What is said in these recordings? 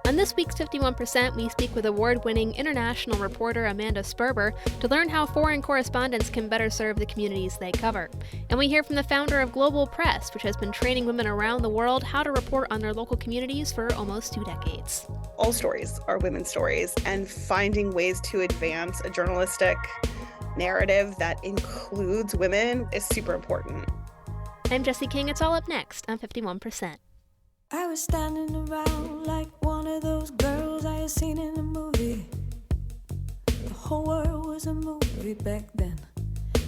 On this week's 51%, we speak with award-winning international reporter Amanda Sperber to learn how foreign correspondents can better serve the communities they cover. And we hear from the founder of Global Press, which has been training women around the world how to report on their local communities for almost 2 decades. All stories are women's stories, and finding ways to advance a journalistic narrative that includes women is super important. I'm Jessie King. It's all up next on 51%. I was standing around like one of those girls I had seen in a movie. The whole world was a movie back then.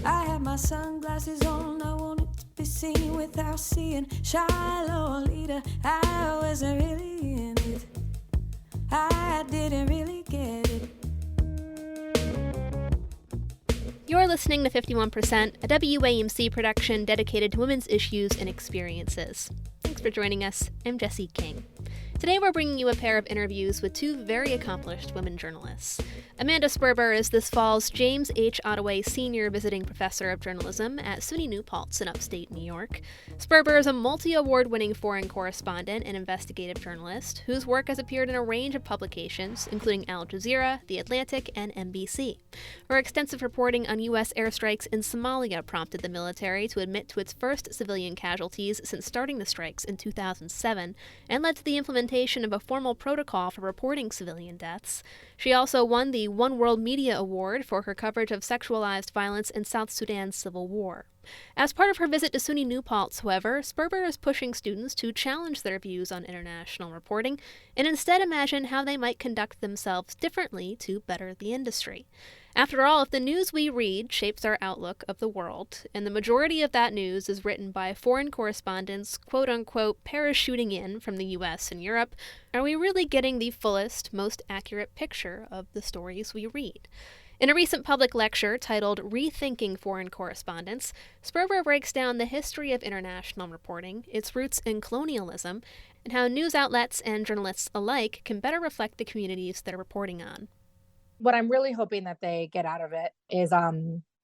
I had my sunglasses on, I wanted to be seen without seeing shy Lolita. I wasn't really in it, I didn't really get it. You're listening to 51%, a WAMC production dedicated to women's issues and experiences. Thanks for joining us. I'm Jessie King. Today we're bringing you a pair of interviews with 2 very accomplished women journalists. Amanda Sperber is this fall's James H. Ottaway Senior Visiting Professor of Journalism at SUNY New Paltz in upstate New York. Sperber is a multi-award-winning foreign correspondent and investigative journalist whose work has appeared in a range of publications, including Al Jazeera, The Atlantic, and NBC. Her extensive reporting on U.S. airstrikes in Somalia prompted the military to admit to its first civilian casualties since starting the strikes in 2007, and led to the implementation of a formal protocol for reporting civilian deaths. She also won the One World Media Award for her coverage of sexualized violence in South Sudan's civil war. As part of her visit to SUNY New Paltz, however, Sperber is pushing students to challenge their views on international reporting and instead imagine how they might conduct themselves differently to better the industry. After all, if the news we read shapes our outlook of the world, and the majority of that news is written by foreign correspondents, quote-unquote, parachuting in from the U.S. and Europe, are we really getting the fullest, most accurate picture of the stories we read? In a recent public lecture titled Rethinking Foreign Correspondence, Sperber breaks down the history of international reporting, its roots in colonialism, and how news outlets and journalists alike can better reflect the communities they're reporting on. What I'm really hoping that they get out of it is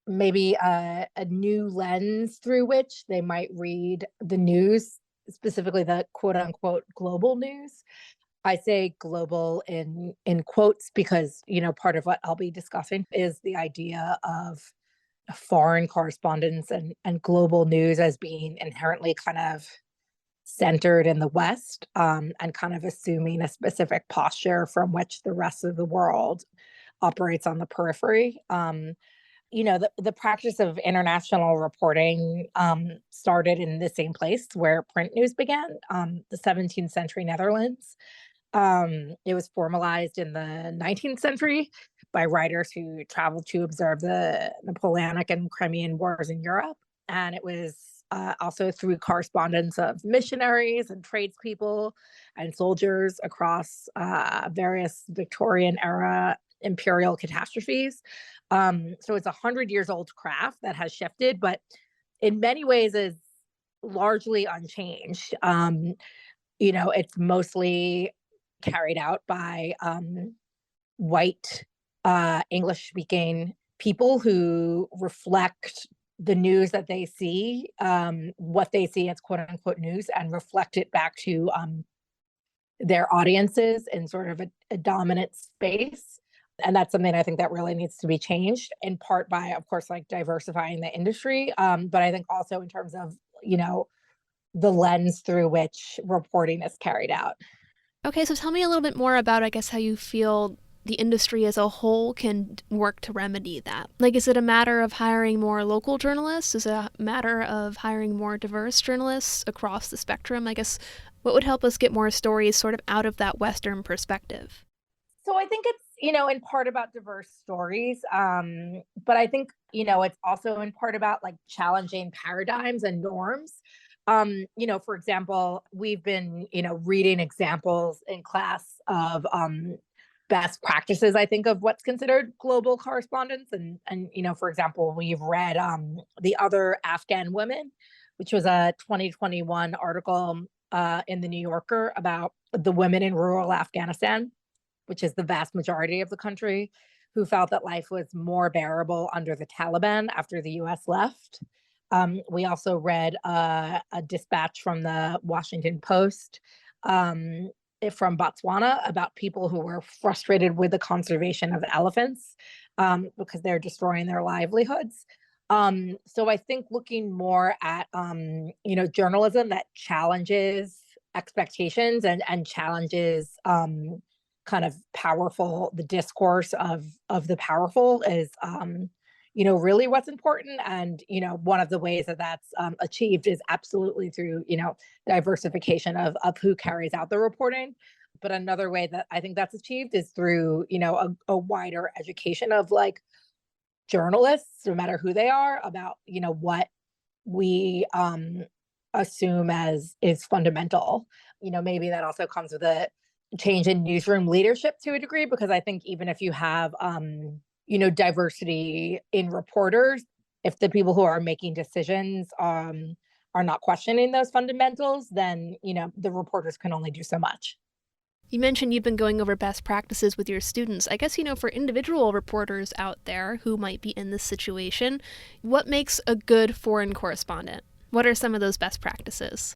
maybe a new lens through which they might read the news, specifically the quote-unquote global news. I say global in quotes because, part of what I'll be discussing is the idea of foreign correspondence and global news as being inherently kind of centered in the West, and kind of assuming a specific posture from which the rest of the world operates on the periphery. The practice of international reporting started in the same place where print news began, the 17th century Netherlands. It was formalized in the 19th century by writers who traveled to observe the Napoleonic and Crimean Wars in Europe. And it was also through correspondence of missionaries and tradespeople and soldiers across various Victorian era imperial catastrophes. So it's a 100-years-old craft that has shifted, but in many ways is largely unchanged. It's mostly carried out by white English-speaking people who reflect the news that they see, what they see as quote-unquote news, and reflect it back to their audiences in sort of a dominant space. And that's something I think that really needs to be changed, in part by, of course, like diversifying the industry, but I think also in terms of, the lens through which reporting is carried out. Okay, so tell me a little bit more about, how you feel the industry as a whole can work to remedy that. Like, is it a matter of hiring more local journalists? Is it a matter of hiring more diverse journalists across the spectrum? What would help us get more stories sort of out of that Western perspective? So I think it's, in part about diverse stories. But I think, it's also in part about like challenging paradigms and norms. For example, we've been, reading examples in class of best practices, I think, of what's considered global correspondence. And for example, we've read The Other Afghan Women, which was a 2021 article in the New Yorker about the women in rural Afghanistan, which is the vast majority of the country, who felt that life was more bearable under the Taliban after the US left. We also read a dispatch from the Washington Post from Botswana about people who were frustrated with the conservation of elephants because they're destroying their livelihoods. So I think looking more at, journalism that challenges expectations and challenges kind of the discourse of the powerful is, really what's important. And, one of the ways that that's achieved is absolutely through, diversification of who carries out the reporting. But another way that I think that's achieved is through, a wider education of like journalists, no matter who they are, about, what we assume as is fundamental. Maybe that also comes with a change in newsroom leadership to a degree, because I think even if you have, diversity in reporters, if the people who are making decisions are not questioning those fundamentals, then, the reporters can only do so much. You mentioned you've been going over best practices with your students. I guess, for individual reporters out there who might be in this situation, what makes a good foreign correspondent? What are some of those best practices?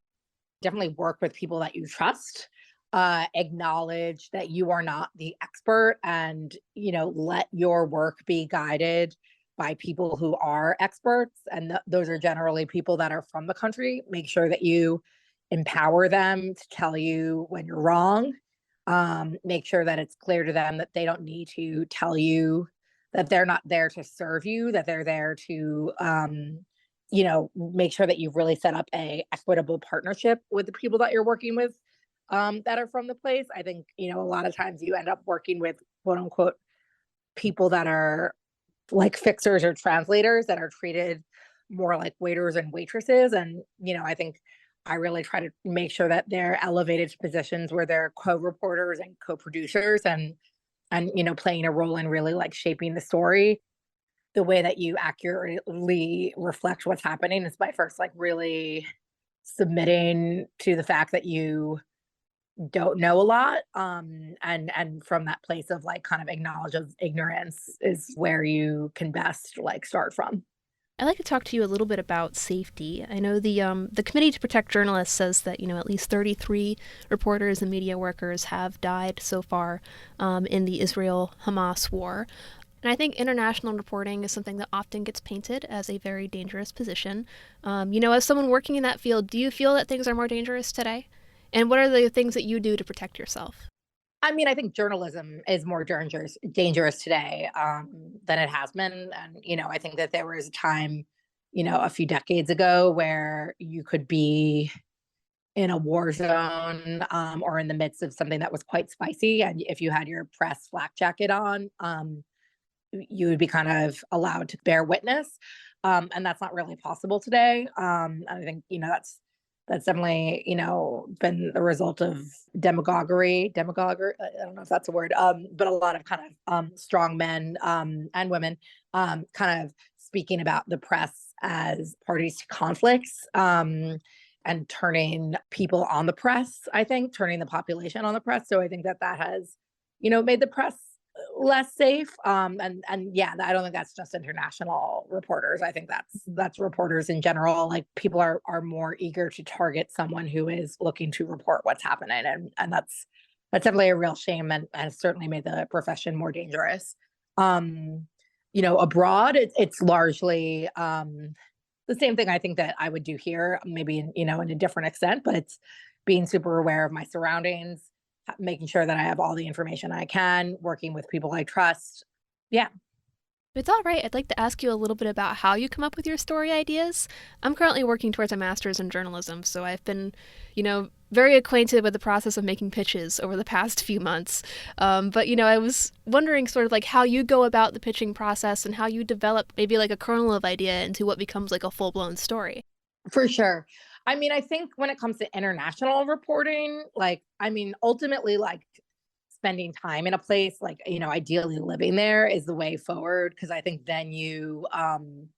Definitely work with people that you trust, acknowledge that you are not the expert, and, let your work be guided by people who are experts. And those are generally people that are from the country. Make sure that you empower them to tell you when you're wrong. Make sure that it's clear to them that they don't need to tell you that they're not there to serve you, that they're there to, make sure that you've really set up a equitable partnership with the people that you're working with that are from the place. I think, a lot of times you end up working with quote unquote people that are like fixers or translators that are treated more like waiters and waitresses. And, I think I really try to make sure that they're elevated to positions where they're co-reporters and co-producers and playing a role in really like shaping the story. The way that you accurately reflect what's happening is by first like really submitting to the fact that you don't know a lot. And from that place of like kind of acknowledge of ignorance is where you can best like start from. I'd like to talk to you a little bit about safety. I know the Committee to Protect Journalists says that, at least 33 reporters and media workers have died so far in the Israel-Hamas war. And I think international reporting is something that often gets painted as a very dangerous position. As someone working in that field, do you feel that things are more dangerous today? And what are the things that you do to protect yourself? I mean, I think journalism is more dangerous today than it has been. And, I think that there was a time, a few decades ago where you could be in a war zone or in the midst of something that was quite spicy. And if you had your press flak jacket on, you would be kind of allowed to bear witness. And that's not really possible today. I think, that's definitely, been the result of demagoguery. I don't know if that's a word, but a lot of kind of strong men and women kind of speaking about the press as parties to conflicts and turning people on the press, I think, turning the population on the press. So I think that has, made the press less safe. And yeah, I don't think that's just international reporters. I think that's reporters in general. Like people are more eager to target someone who is looking to report what's happening. And that's definitely a real shame and has certainly made the profession more dangerous. Abroad, it's largely the same thing I think that I would do here, maybe in a different extent, but it's being super aware of my surroundings, making sure that I have all the information I can, working with people I trust. Yeah. If it's all right, I'd like to ask you a little bit about how you come up with your story ideas. I'm currently working towards a master's in journalism, so I've been, very acquainted with the process of making pitches over the past few months. But, I was wondering sort of like how you go about the pitching process and how you develop maybe like a kernel of idea into what becomes like a full-blown story. For sure. I mean, I think when it comes to international reporting, ultimately, spending time in a place, ideally living there is the way forward. Because I think then you, I'm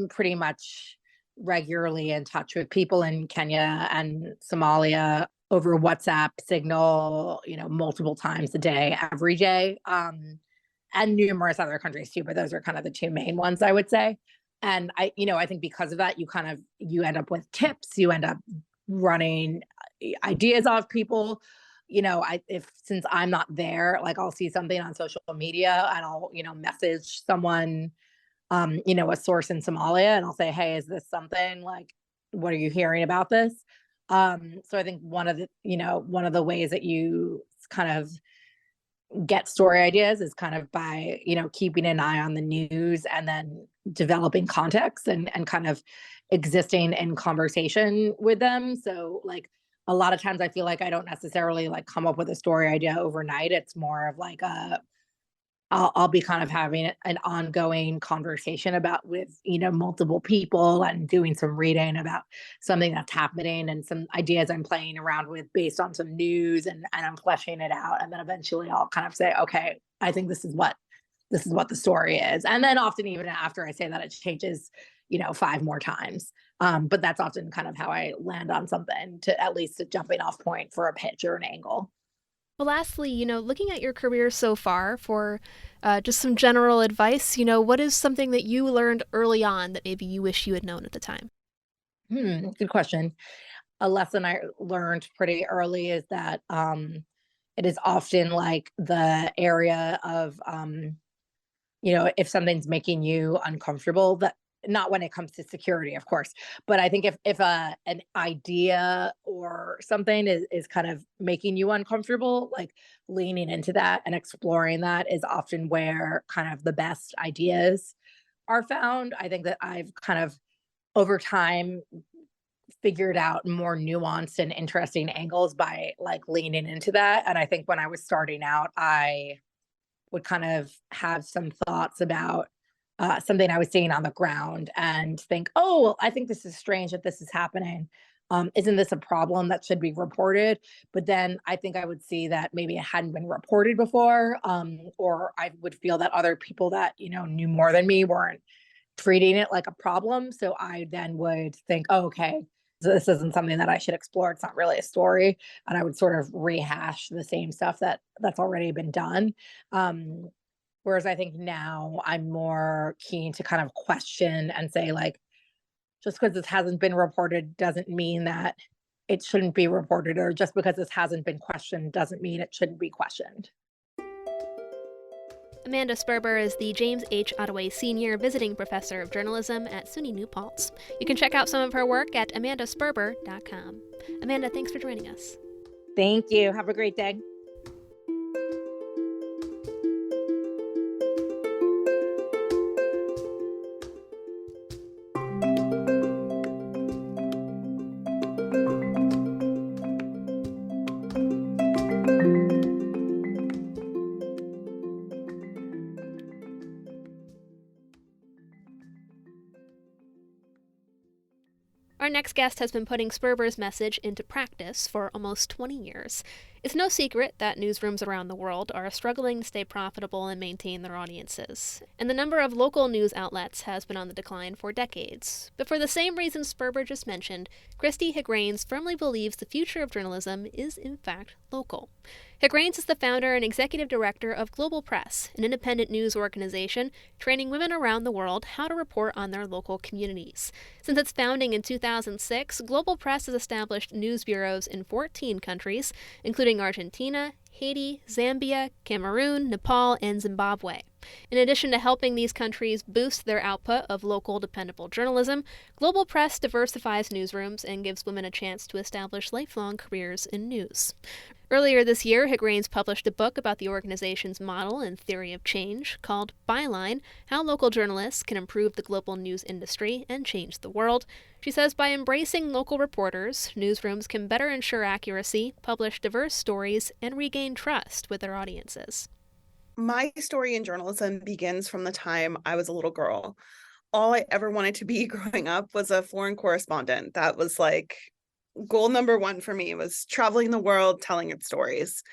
pretty much regularly in touch with people in Kenya and Somalia over WhatsApp, Signal, multiple times a day, every day, and numerous other countries too. But those are kind of the two main ones, I would say. And I think because of that, you end up with tips, you end up running, ideas off people. Since I'm not there, like I'll see something on social media and I'll, message someone, a source in Somalia, and I'll say, hey, is this something, like, what are you hearing about this? So I think one of the ways that you kind of get story ideas is kind of by, keeping an eye on the news and then developing context and kind of existing in conversation with them. So like a lot of times I feel like I don't necessarily like come up with a story idea overnight. It's more of like I'll be kind of having an ongoing conversation with multiple people and doing some reading about something that's happening and some ideas I'm playing around with based on some news, and I'm fleshing it out. And then eventually I'll kind of say, okay, I think this is what the story is. And then often even after I say that, it changes, 5 more times. But that's often kind of how I land on something, to at least a jumping off point for a pitch or an angle. Well, lastly, looking at your career so far, for just some general advice, what is something that you learned early on that maybe you wish you had known at the time? Good question. A lesson I learned pretty early is that it is often like the area of, if something's making you uncomfortable, that not when it comes to security, of course, but I think if an idea or something is kind of making you uncomfortable, like leaning into that and exploring that is often where kind of the best ideas are found. I think that I've kind of over time figured out more nuanced and interesting angles by like leaning into that. And I think when I was starting out, I would kind of have some thoughts about something I was seeing on the ground and think, oh, well, I think this is strange that this is happening. Isn't this a problem that should be reported? But then I think I would see that maybe it hadn't been reported before, or I would feel that other people that, knew more than me weren't treating it like a problem. So I then would think, oh, okay, so this isn't something that I should explore. It's not really a story. And I would sort of rehash the same stuff that's already been done. Whereas I think now I'm more keen to kind of question and say, like, just because this hasn't been reported doesn't mean that it shouldn't be reported, or just because this hasn't been questioned doesn't mean it shouldn't be questioned. Amanda Sperber is the James H. Ottaway Senior Visiting Professor of Journalism at SUNY New Paltz. You can check out some of her work at amandasperber.com. Amanda, thanks for joining us. Thank you. Have a great day. Our next guest has been putting Sperber's message into practice for almost 20 years. It's no secret that newsrooms around the world are struggling to stay profitable and maintain their audiences, and the number of local news outlets has been on the decline for decades. But for the same reasons Sperber just mentioned, Cristi Hegranes firmly believes the future of journalism is, in fact, local. Hegranes is the founder and executive director of Global Press, an independent news organization training women around the world how to report on their local communities. Since its founding in 2006, Global Press has established news bureaus in 14 countries, including Argentina, Haiti, Zambia, Cameroon, Nepal, and Zimbabwe. In addition to helping these countries boost their output of local, dependable journalism, Global Press diversifies newsrooms and gives women a chance to establish lifelong careers in news. Earlier this year, Hegranes published a book about the organization's model and theory of change called Byline: How Local Journalists Can Improve the Global News Industry and Change the World. She says by embracing local reporters, newsrooms can better ensure accuracy, publish diverse stories, and regain trust with their audiences. My story in journalism begins from the time I was a little girl. All I ever wanted to be growing up was a foreign correspondent. That was like goal number one for me, was traveling the world, telling its stories.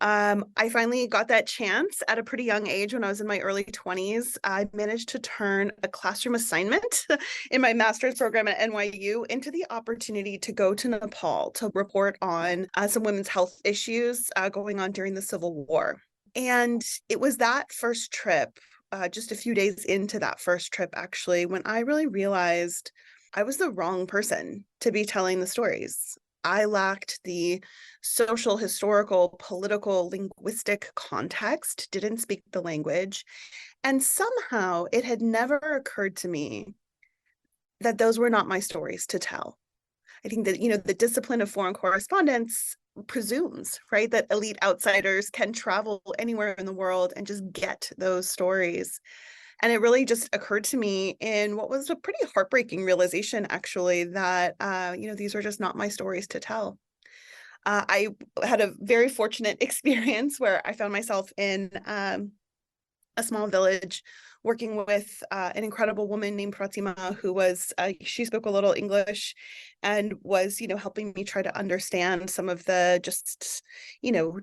I finally got that chance at a pretty young age when I was in my early 20s. I managed to turn a classroom assignment in my master's program at NYU into the opportunity to go to Nepal to report on some women's health issues going on during the Civil War. And it was that first trip, just a few days into that first trip, actually, when I really realized I was the wrong person to be telling the stories. I lacked the social, historical, political, linguistic context, didn't speak the language. And somehow it had never occurred to me that those were not my stories to tell. I think that, the discipline of foreign correspondence presumes, right, that elite outsiders can travel anywhere in the world and just get those stories. And it really just occurred to me in what was a pretty heartbreaking realization, actually, that, these were just not my stories to tell. I had a very fortunate experience where I found myself in a small village working with an incredible woman named Pratima, who was, she spoke a little English and was, helping me try to understand some of the just,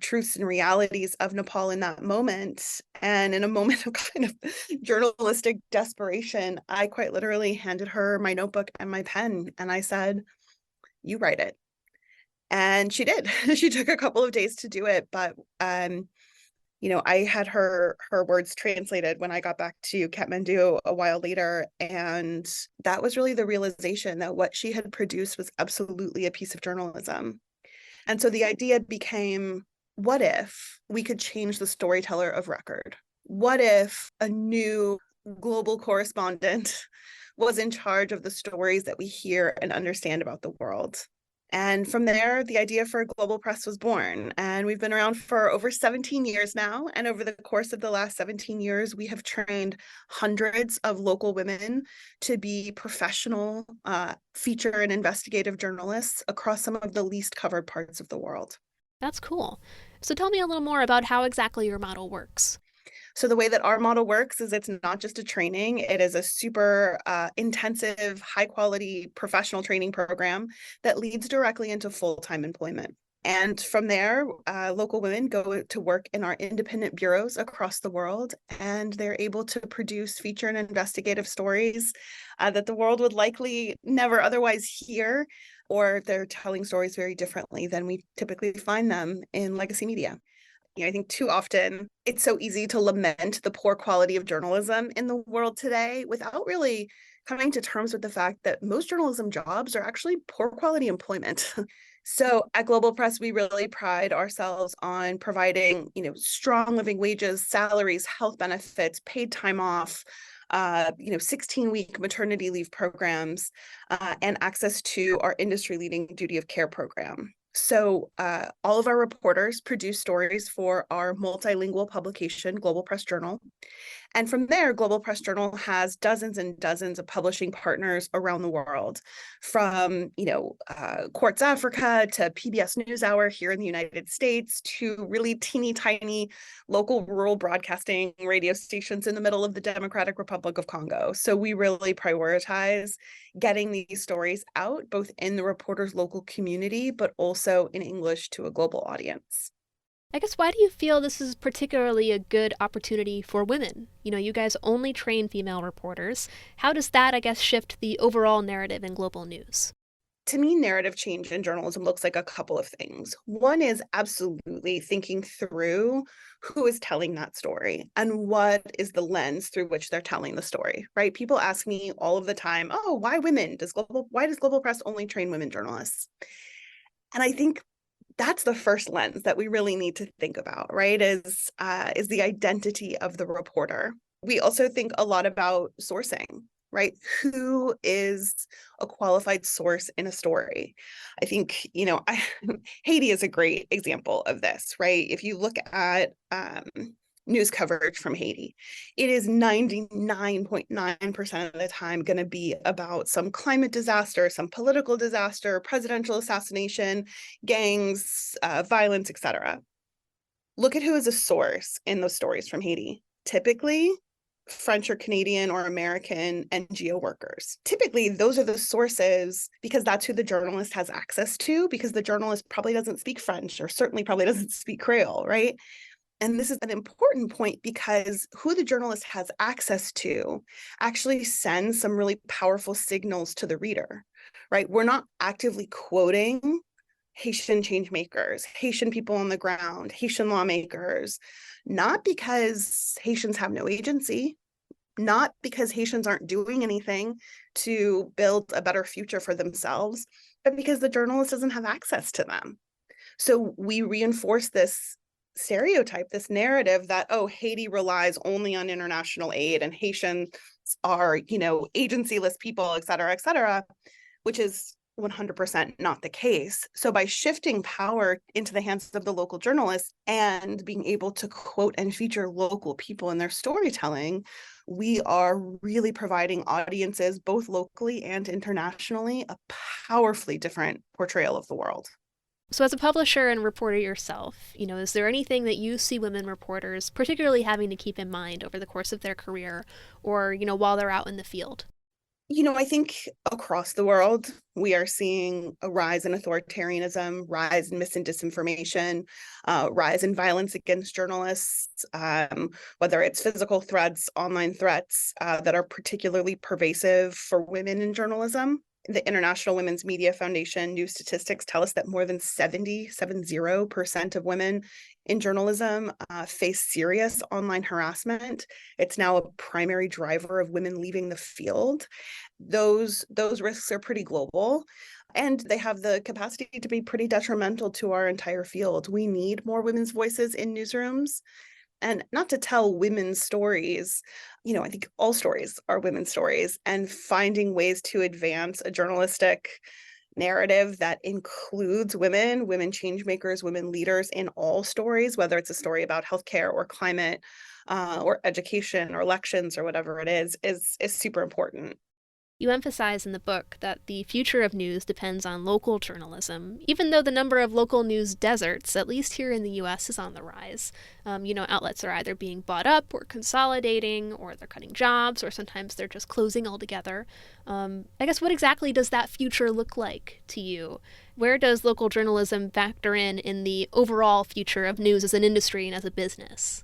truths and realities of Nepal in that moment. And in a moment of kind of journalistic desperation, I quite literally handed her my notebook and my pen. And I said, "You write it." And she did. She took a couple of days to do it, but I had her words translated when I got back to Kathmandu a while later. And that was really the realization that what she had produced was absolutely a piece of journalism. And so the idea became, what if we could change the storyteller of record? What if a new global correspondent was in charge of the stories that we hear and understand about the world? And from there, the idea for Global Press was born. And we've been around for over 17 years now. And over the course of the last 17 years, we have trained hundreds of local women to be professional feature and investigative journalists across some of the least covered parts of the world. That's cool. So tell me a little more about how exactly your model works. So the way that our model works is it's not just a training, it is a super intensive, high quality professional training program that leads directly into full-time employment. And from there, local women go to work in our independent bureaus across the world, and they're able to produce feature and investigative stories that the world would likely never otherwise hear, or they're telling stories very differently than we typically find them in legacy media. I think too often it's so easy to lament the poor quality of journalism in the world today without really coming to terms with the fact that most journalism jobs are actually poor quality employment. So at Global Press, we really pride ourselves on providing, strong living wages, salaries, health benefits, paid time off, 16-week maternity leave programs, and access to our industry-leading duty of care program. So all of our reporters produce stories for our multilingual publication, Global Press Journal. And from there, Global Press Journal has dozens and dozens of publishing partners around the world, from, Quartz Africa to PBS NewsHour here in the United States to really teeny tiny local rural broadcasting radio stations in the middle of the Democratic Republic of Congo. So we really prioritize getting these stories out, both in the reporter's local community, but also in English to a global audience. I guess, why do you feel this is particularly a good opportunity for women? You guys only train female reporters. How does that, I guess, shift the overall narrative in global news? To me, narrative change in journalism looks like a couple of things. One is absolutely thinking through who is telling that story and what is the lens through which they're telling the story, right? People ask me all of the time, "Oh, why women? Why does Global Press only train women journalists?" And I think that's the first lens that we really need to think about, right? Is the identity of the reporter. We also think a lot about sourcing, right? Who is a qualified source in a story? I think, Haiti is a great example of this, right? If you look at news coverage from Haiti, it is 99.9% of the time going to be about some climate disaster, some political disaster, presidential assassination, gangs, violence, etc. Look at who is a source in those stories from Haiti. Typically, French or Canadian or American NGO workers. Typically, those are the sources because that's who the journalist has access to, because the journalist probably doesn't speak French or certainly probably doesn't speak Creole, right? And this is an important point because who the journalist has access to actually sends some really powerful signals to the reader, right? We're not actively quoting Haitian change makers, Haitian people on the ground, Haitian lawmakers, not because Haitians have no agency, not because Haitians aren't doing anything to build a better future for themselves, but because the journalist doesn't have access to them. So we reinforce this stereotype, this narrative that, oh, Haiti relies only on international aid and Haitians are, agency-less people, et cetera, which is 100% not the case. So by shifting power into the hands of the local journalists and being able to quote and feature local people in their storytelling, we are really providing audiences, both locally and internationally, a powerfully different portrayal of the world. So as a publisher and reporter yourself, is there anything that you see women reporters particularly having to keep in mind over the course of their career or, while they're out in the field? I think across the world, we are seeing a rise in authoritarianism, rise in mis and disinformation, rise in violence against journalists, whether it's physical threats, online threats that are particularly pervasive for women in journalism. The International Women's Media Foundation new statistics tell us that more than 70% of women in journalism face serious online harassment. It's now a primary driver of women leaving the field. Those risks are pretty global, and they have the capacity to be pretty detrimental to our entire field. We need more women's voices in newsrooms. And not to tell women's stories, I think all stories are women's stories, and finding ways to advance a journalistic narrative that includes women change makers, women leaders in all stories, whether it's a story about healthcare or climate or education or elections or whatever it is super important. You emphasize in the book that the future of news depends on local journalism, even though the number of local news deserts, at least here in the U.S., is on the rise. Outlets are either being bought up or consolidating, or they're cutting jobs, or sometimes they're just closing altogether. I guess what exactly does that future look like to you? Where does local journalism factor in the overall future of news as an industry and as a business?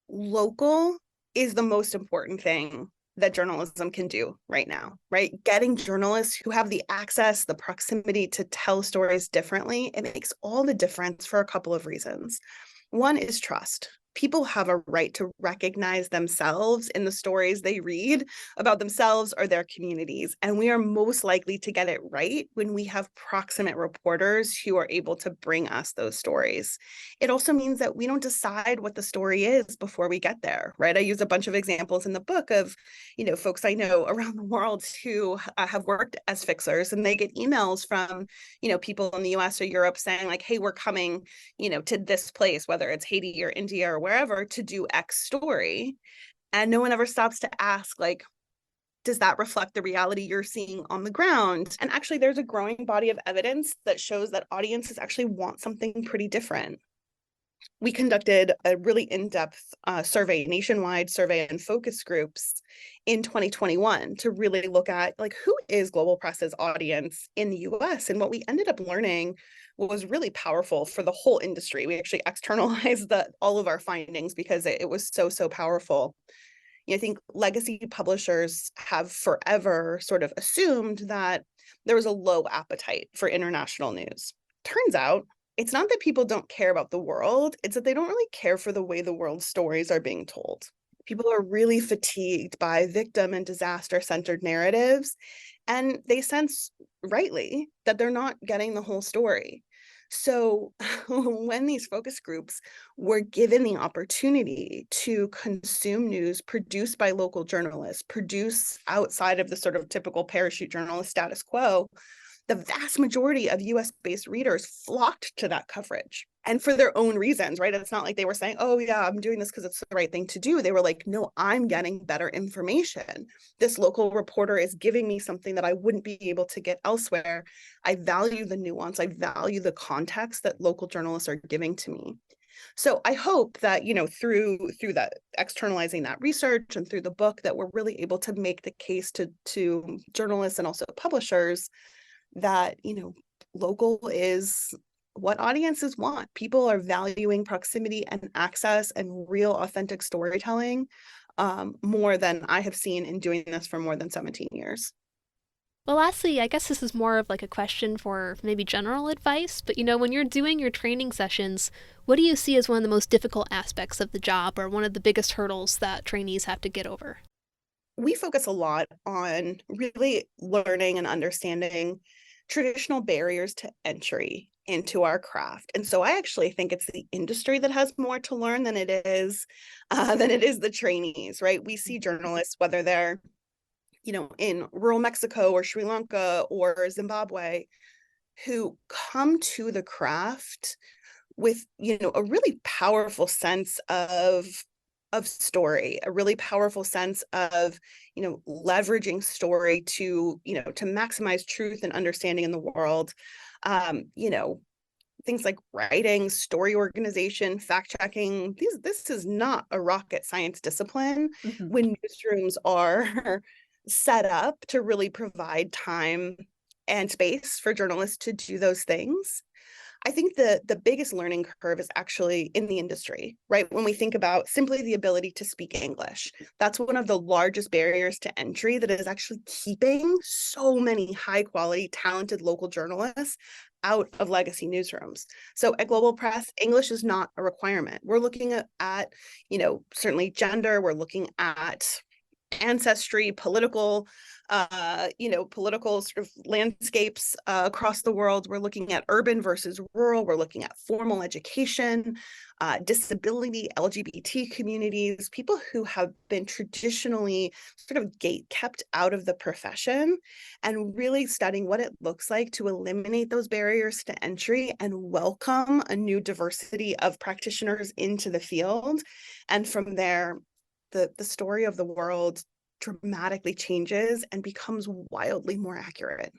Local is the most important thing that journalism can do right now, right? Getting journalists who have the access, the proximity to tell stories differently, it makes all the difference for a couple of reasons. One is trust. People have a right to recognize themselves in the stories they read about themselves or their communities. And we are most likely to get it right when we have proximate reporters who are able to bring us those stories. It also means that we don't decide what the story is before we get there, right? I use a bunch of examples in the book of, folks I know around the world who have worked as fixers, and they get emails from, people in the US or Europe saying like, hey, we're coming, to this place, whether it's Haiti or India or wherever, to do X story. And no one ever stops to ask, like, does that reflect the reality you're seeing on the ground? And actually, there's a growing body of evidence that shows that audiences actually want something pretty different. We conducted a really in-depth nationwide survey and focus groups in 2021 to really look at like, who is Global Press's audience in the US? And what we ended up learning was really powerful for the whole industry. We actually externalized all of our findings because it was so powerful. I think legacy publishers have forever sort of assumed that there was a low appetite for international news. Turns out, it's not that people don't care about the world, it's that they don't really care for the way the world's stories are being told. People are really fatigued by victim and disaster-centered narratives, and they sense, rightly, that they're not getting the whole story. So when these focus groups were given the opportunity to consume news produced by local journalists, produced outside of the sort of typical parachute journalist status quo, the vast majority of US-based readers flocked to that coverage, and for their own reasons, right? It's not like they were saying, oh yeah, I'm doing this because it's the right thing to do. They were like, no, I'm getting better information. This local reporter is giving me something that I wouldn't be able to get elsewhere. I value the nuance. I value the context that local journalists are giving to me. So I hope that, through that externalizing that research and through the book, that we're really able to make the case to journalists and also publishers that, local is what audiences want. People are valuing proximity and access and real authentic storytelling more than I have seen in doing this for more than 17 years. Well, lastly, I guess this is more of like a question for maybe general advice, but when you're doing your training sessions, what do you see as one of the most difficult aspects of the job or one of the biggest hurdles that trainees have to get over? We focus a lot on really learning and understanding traditional barriers to entry into our craft. And so I actually think it's the industry that has more to learn than it is the trainees, right? We see journalists, whether they're, in rural Mexico or Sri Lanka or Zimbabwe, who come to the craft with, a really powerful sense of story, a really powerful sense of, leveraging story to maximize truth and understanding in the world. Things like writing, story organization, fact checking. This is not a rocket science discipline when newsrooms are set up to really provide time and space for journalists to do those things. I think the biggest learning curve is actually in the industry, right? When we think about simply the ability to speak English, that's one of the largest barriers to entry that is actually keeping so many high quality, talented local journalists out of legacy newsrooms. So at Global Press, English is not a requirement. We're looking at certainly gender, we're looking at ancestry, political sort of landscapes across the world. We're looking at urban versus rural. We're looking at formal education, disability, LGBT communities, people who have been traditionally sort of gate-kept out of the profession, and really studying what it looks like to eliminate those barriers to entry and welcome a new diversity of practitioners into the field. And from there, the story of the world dramatically changes and becomes wildly more accurate.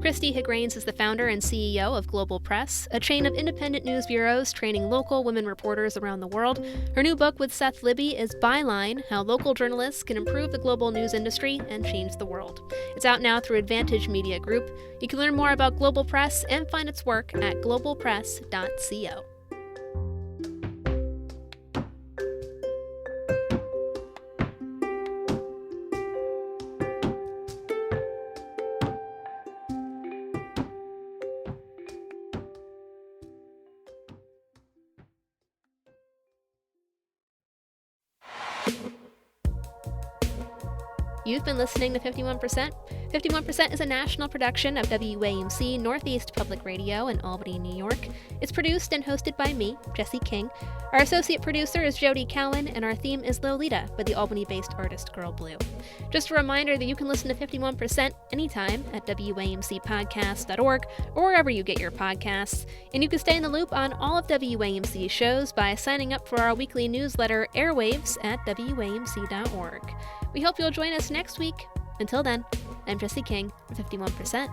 Cristi Hegranes is the founder and CEO of Global Press, a chain of independent news bureaus training local women reporters around the world. Her new book with Seth Libby is Byline: How Local Journalists Can Improve the Global News Industry and Change the World. It's out now through Advantage Media Group. You can learn more about Global Press and find its work at globalpress.co. You've been listening to 51%. 51% is a national production of WAMC Northeast Public Radio in Albany, New York. It's produced and hosted by me, Jesse King. Our associate producer is Jody Cowan, and our theme is Lolita by the Albany-based artist Girl Blue. Just a reminder that you can listen to 51% anytime at WAMCpodcast.org or wherever you get your podcasts. And you can stay in the loop on all of WAMC's shows by signing up for our weekly newsletter, Airwaves, at WAMC.org. We hope you'll join us next week. Until then, I'm Jesse King, 51%.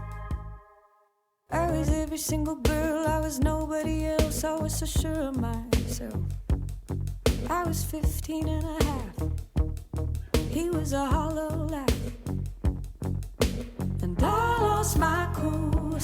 I was every single girl, I was nobody else, I was so sure of myself. I was 15 and a half, he was a hollow laugh, and I lost my cool.